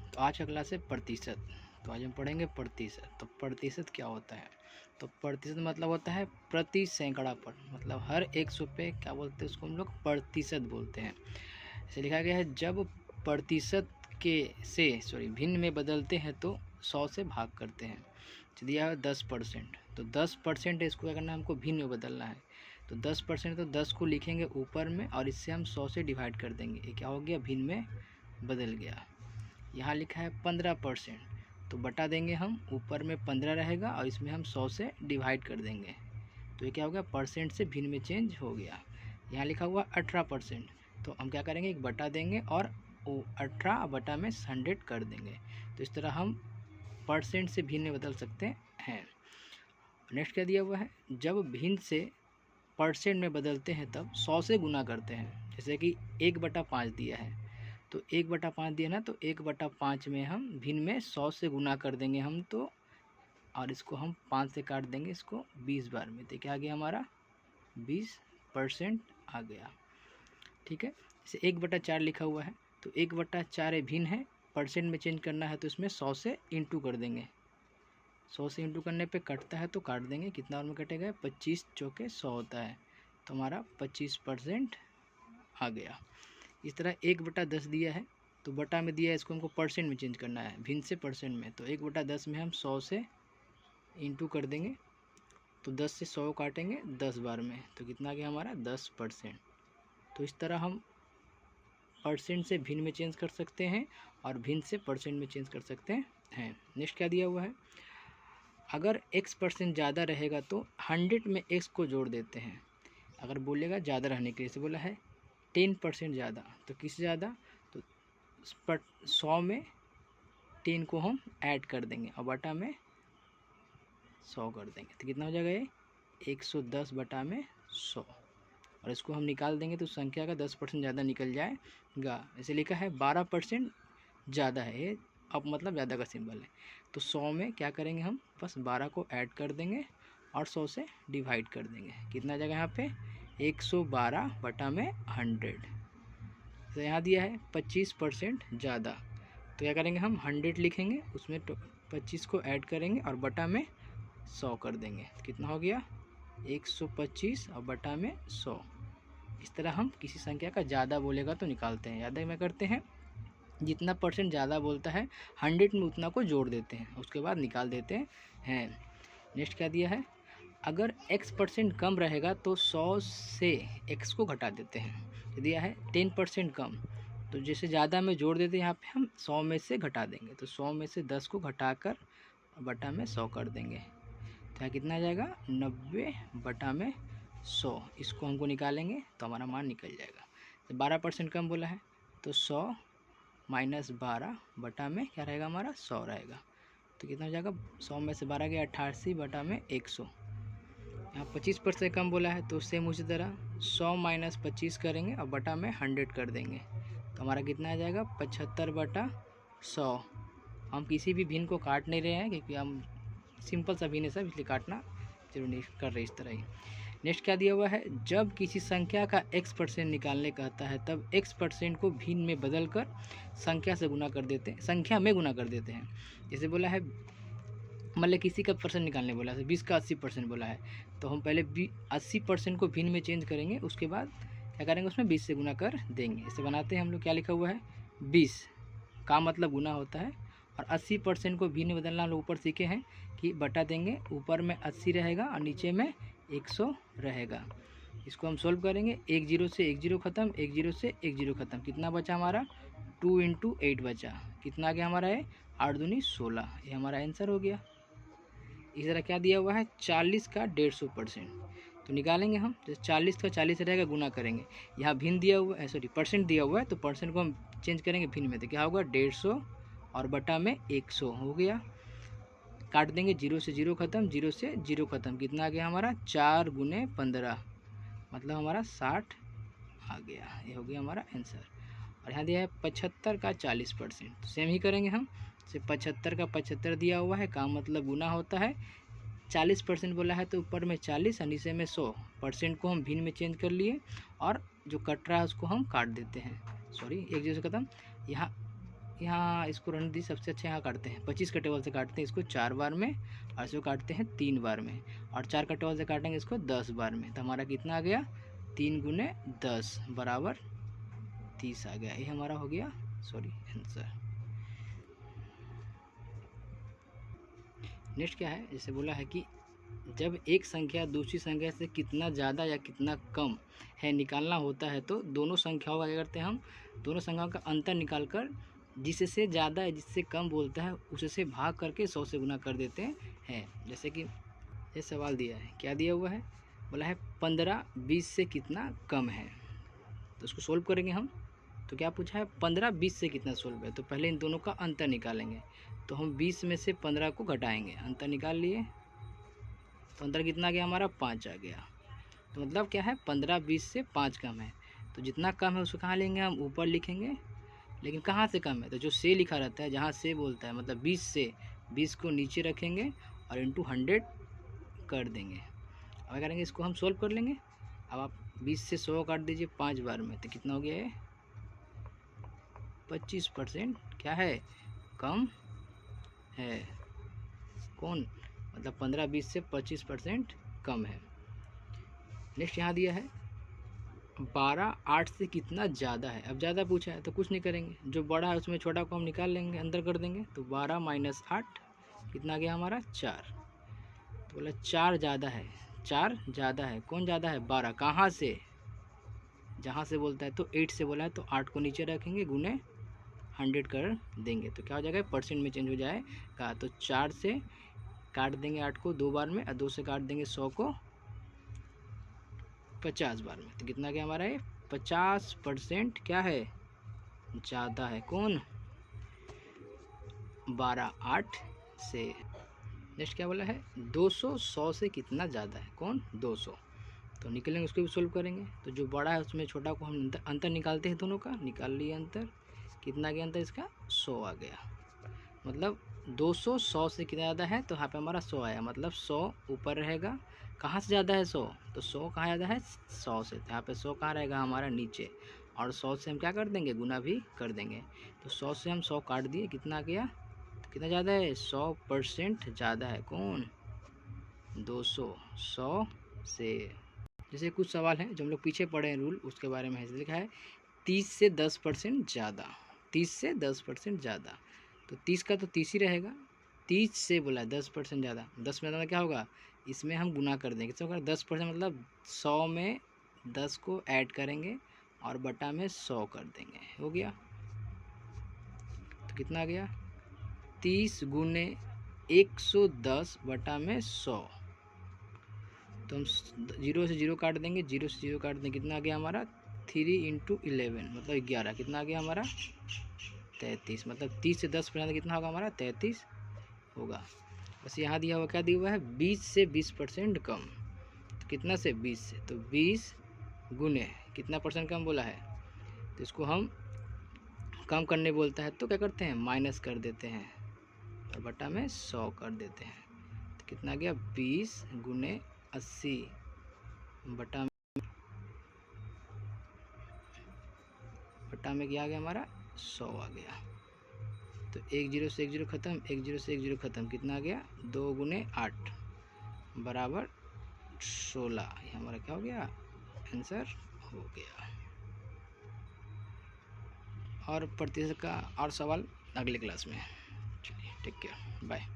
तो आज का क्लास है प्रतिशत। तो आज हम पढ़ेंगे प्रतिशत। तो प्रतिशत क्या होता है? तो प्रतिशत मतलब होता है प्रति सैकड़ा पर, मतलब हर 100 पे क्या बोलते हैं उसको हम लोग प्रतिशत बोलते हैं। इसे लिखा गया है जब प्रतिशत के से भिन्न में बदलते हैं तो 100 से भाग करते हैं। तो दिया है 10%, तो 10% इसको क्या करना है, हमको भिन्न में बदलना है। तो 10% तो 10 को लिखेंगे ऊपर में और इससे हम 100 से डिवाइड कर देंगे। ये क्या हो गया, भिन्न में बदल गया। यहाँ लिखा है 15%, तो बटा देंगे हम, ऊपर में 15 रहेगा और इसमें हम 100 से डिवाइड कर देंगे। तो ये क्या हो गया, परसेंट से भिन्न में चेंज हो गया। यहाँ लिखा हुआ 18%, तो हम क्या करेंगे, एक बटा देंगे और वो 18 बटा में 100 कर देंगे। तो इस तरह हम परसेंट से भिन्न में बदल सकते हैं। नेक्स्ट क्या दिया हुआ है, जब भिन्न से परसेंट में बदलते हैं तब 100 से गुना करते हैं। जैसे कि 1/5 दिया है, तो 1/5 दिया ना, तो 1/5 में हम भिन्न में 100 से गुना कर देंगे हम तो, और इसको हम 5 से काट देंगे इसको 20 बार में। तो क्या आ गया हमारा 20% आ गया। ठीक है। जैसे 1/4 लिखा हुआ है, तो 1/4 भिन्न है, परसेंट में चेंज करना है तो इसमें 100 से इंटू कर देंगे। 100 से इंटू करने पे कटता है तो काट देंगे, कितना और में कटेगा, 25 चौके 100 होता है, तो हमारा 25% आ गया। इस तरह 1/10 दिया है, तो बटा में दिया है, इसको हमको परसेंट में चेंज करना है, भिन्न से परसेंट में। तो 1/10 में हम 100 से इंटू कर देंगे, तो 10 से 100 काटेंगे 10 बार में, तो कितना आ गया हमारा 10%। तो इस तरह हम परसेंट से भिन्न में चेंज कर सकते हैं और भिन्न से परसेंट में चेंज कर सकते हैं। नेक्स्ट क्या दिया हुआ है, अगर x% ज़्यादा रहेगा तो 100 में x को जोड़ देते हैं। अगर बोलेगा ज़्यादा रहने के लिए, जैसे बोला है 10% ज़्यादा, तो किस ज़्यादा, तो 100 में 10 को हम ऐड कर देंगे और बटा में 100 कर देंगे, तो कितना हो जाएगा ये 110 बटा में 100। और इसको हम निकाल देंगे तो संख्या का 10% ज़्यादा निकल जाएगा। ऐसे लिखा है 12% ज़्यादा है ये, अब मतलब ज़्यादा का सिंबल है। तो 100 में क्या करेंगे, हम बस 12 को ऐड कर देंगे और 100 से डिवाइड कर देंगे। कितना आ जाएगा यहाँ पे 112 बटा में 100। तो यहाँ दिया है 25% ज़्यादा, तो क्या करेंगे, हम 100 लिखेंगे, उसमें 25 को ऐड करेंगे और बटा में 100 कर देंगे। कितना हो गया 125 और बटा में 100। इस तरह हम किसी संख्या का ज़्यादा बोलेगा तो निकालते हैं। याद में करते हैं, जितना परसेंट ज़्यादा बोलता है 100 में उतना को जोड़ देते हैं, उसके बाद निकाल देते हैं। नेक्स्ट क्या दिया है, अगर x% कम रहेगा तो 100 से x को घटा देते हैं। दिया है 10% कम, तो जैसे ज़्यादा में जोड़ देते हैं, यहाँ पे हम 100 में से घटा देंगे, तो 100 में से 10 को घटाकर बटा में 100 कर देंगे। तो कितना आ जाएगा 90 बटा में 100। इसको हमको निकालेंगे तो हमारा मान निकल जाएगा। तो 12% कम बोला है, तो 100 माइनस 12 बटा में क्या रहेगा हमारा 100 रहेगा। तो कितना हो जाएगा, 100 में से 12 गया 88 बटा में 100। यहाँ 25% कम बोला है, तो सेम उसी तरह 100 माइनस 25 करेंगे और बटा में 100 कर देंगे, तो हमारा कितना आ जाएगा 75 बटा 100। हम किसी भी भिन्न को काट नहीं रहे हैं क्योंकि हम सिंपल सा भिन्न है सब, इसलिए काटना जरूर नहीं कर रहे इस तरह ही। नेक्स्ट क्या दिया हुआ है, जब किसी संख्या का x% निकालने कहता है तब x% को भिन्न में बदल कर संख्या से गुना कर देते हैं, संख्या में गुना कर देते हैं। जैसे बोला है, मतलब किसी का परसेंट निकालने बोला है, 20 का 80% बोला है, तो हम पहले 80% को भिन्न में चेंज करेंगे, उसके बाद क्या करेंगे, उसमें 20 से गुना कर देंगे। इसे बनाते हैं हम लोग, क्या लिखा हुआ है 20 का मतलब गुना होता है, और 80% को भिन्न बदलना हम लोग ऊपर सीखे हैं कि बटा देंगे, ऊपर में 80 रहेगा और नीचे में 100 रहेगा। इसको हम सोल्व करेंगे, 1 0 से 1 0 ख़त्म, 1 0 से 1 0 ख़त्म, कितना बचा हमारा 2 × 8 बचा, कितना आ गया हमारा है 8 दूनी 16। ये हमारा आंसर हो गया। इस तरह क्या दिया हुआ है 40 का 150%, तो निकालेंगे हम, जैसे 40 का 40 रहेगा गुना करेंगे, यहाँ भिन्न दिया हुआ है, सॉरी परसेंट दिया हुआ है, तो परसेंट को हम चेंज करेंगे भिन्न में, तो क्या होगा 150 और बटा में 100 हो गया। काट देंगे, 0 से 0 ख़त्म, 0 से 0 ख़त्म, कितना आ गया हमारा 4 × 15, मतलब हमारा 60 आ गया। ये हो गया हमारा आंसर। और यहाँ दिया है 75 का 40%, तो सेम ही करेंगे हम, जैसे 75 का 75 दिया हुआ है, काम मतलब गुना होता है, 40% बोला है तो ऊपर में 40 और नीचे में 100, परसेंट को हम भिन्न में चेंज कर लिए और जो कट रहा है उसको हम काट देते हैं, सॉरी 1 0 से ख़त्म। यहाँ यहाँ इसको रहने दी, सबसे अच्छा यहाँ काटते हैं 25 का टेबल से काटते हैं इसको 4 बार में, और इसको काटते हैं 3 बार में, और 4 का टेबल से काटेंगे इसको 10 बार में। तो हमारा कितना आ गया, 3 गुने 10 बराबर 30 आ गया। ये हमारा हो गया सॉरी आंसर। नेक्स्ट क्या है, जैसे बोला है कि जब एक संख्या दूसरी संख्या से कितना ज़्यादा या कितना कम है निकालना होता है, तो दोनों संख्याओं का क्या करते हैं हम, दोनों संख्याओं का अंतर निकाल कर जिससे ज़्यादा है जिससे कम बोलता है उससे भाग करके 100 से गुना कर देते हैं। जैसे कि ये सवाल दिया है, क्या दिया हुआ है, बोला है 15 20 से कितना कम है, तो उसको सोल्व करेंगे हम। तो क्या पूछा है, 15 20 से कितना सोल्व है, तो पहले इन दोनों का अंतर निकालेंगे। तो हम 20 में से 15 को घटाएंगे, अंतर निकाल लिए, तो अंतर कितना आ गया हमारा, 5 आ गया। तो मतलब क्या है, 15 20 से 5 कम है, तो जितना कम है उसको कहाँ लेंगे हम, ऊपर लिखेंगे। लेकिन कहाँ से कम है, तो जो से लिखा रहता है जहाँ से बोलता है, मतलब 20 से 20 को नीचे रखेंगे और इंटू 100 कर देंगे। अब करेंगे इसको हम सोल्व कर लेंगे। अब आप 20 से 100 काट दीजिए 5 बार में, तो कितना हो गया है, 25% क्या है, कम है। कौन, मतलब 15 20 से 25% कम है। नेक्स्ट यहाँ दिया है 12 8 से कितना ज़्यादा है। अब ज़्यादा पूछा है तो कुछ नहीं करेंगे, जो बड़ा है उसमें छोटा को हम निकाल लेंगे, अंदर कर देंगे। तो 12 माइनस 8 कितना गया हमारा, 4। तो बोला 4 ज़्यादा है, 4 ज़्यादा है, कौन ज़्यादा है, 12, कहाँ से, जहाँ से बोलता है, तो 8 से बोला है, तो 8 को नीचे रखेंगे, गुने 100 कर देंगे, तो क्या हो जाएगा, परसेंट में चेंज हो जाएगा। तो 4 से काट देंगे 8 को 2 बार में, और 2 से काट देंगे 100 को 50 बार में, तो कितना क्या हमारा है, 50% क्या है, ज़्यादा है। कौन, 12 8 से। नेक्स्ट क्या बोला है, 200 100 से कितना ज़्यादा है, कौन, 200। तो निकलेंगे, उसको भी सोल्व करेंगे। तो जो बड़ा है उसमें छोटा को हम अंतर निकालते हैं, दोनों का निकाल लिए अंतर, कितना गया अंतर इसका, 100 आ गया। मतलब 200 100 से कितना ज़्यादा है, तो यहाँ पे हमारा 100 आया, मतलब 100 ऊपर रहेगा। कहाँ से ज़्यादा है 100, तो 100 कहाँ ज़्यादा है, 100 से, तो यहाँ पे 100 कहाँ रहेगा हमारा, नीचे, और 100 से हम क्या कर देंगे, गुना भी कर देंगे। तो 100 से हम 100 काट दिए, कितना गया, तो कितना ज़्यादा है, 100% ज़्यादा है। कौन, 200 100 से। जैसे कुछ सवाल हैं जो हम लोग पीछे पढ़े हैं रूल, उसके बारे में लिखा है 30 से 10% ज़्यादा, 30 से 10% ज़्यादा। तो 30 का तो 30 ही रहेगा, 30 से बोला है 10% ज़्यादा, 10 में ज़्यादा क्या होगा, इसमें हम गुना कर देंगे, कितना होगा, 10% मतलब 100 में 10 को ऐड करेंगे और बटा में 100 कर देंगे, हो गया। तो कितना आ गया, 30 गुने 110 बटा में 100। तो हम 0 से 0 काट देंगे, 0 से 0 काट देंगे, कितना आ गया हमारा, 3 इंटू 11 मतलब 11, कितना आ गया हमारा, 33। मतलब 30 से 10% कितना होगा हमारा, 33 होगा। बस यहाँ दिया हुआ, क्या दिया हुआ है, 20 से 20% कम। तो कितना से, 20 से, तो 20 गुने कितना परसेंट कम बोला है, तो इसको हम कम करने बोलता है तो क्या करते हैं, माइनस कर देते हैं और बटा में 100 कर देते हैं। तो कितना गया, 20 गुने 80 बटा में क्या आ गया हमारा, 100 आ गया। तो 1 0 से 1 0 खत्म, 1 0 से 1 0 खत्म, कितना आ गया, 2 गुने 8 बराबर 16। ये हमारा क्या हो गया, आंसर हो गया। और प्रतिशत का और सवाल अगले क्लास में। चलिए, टेक केयर, बाय।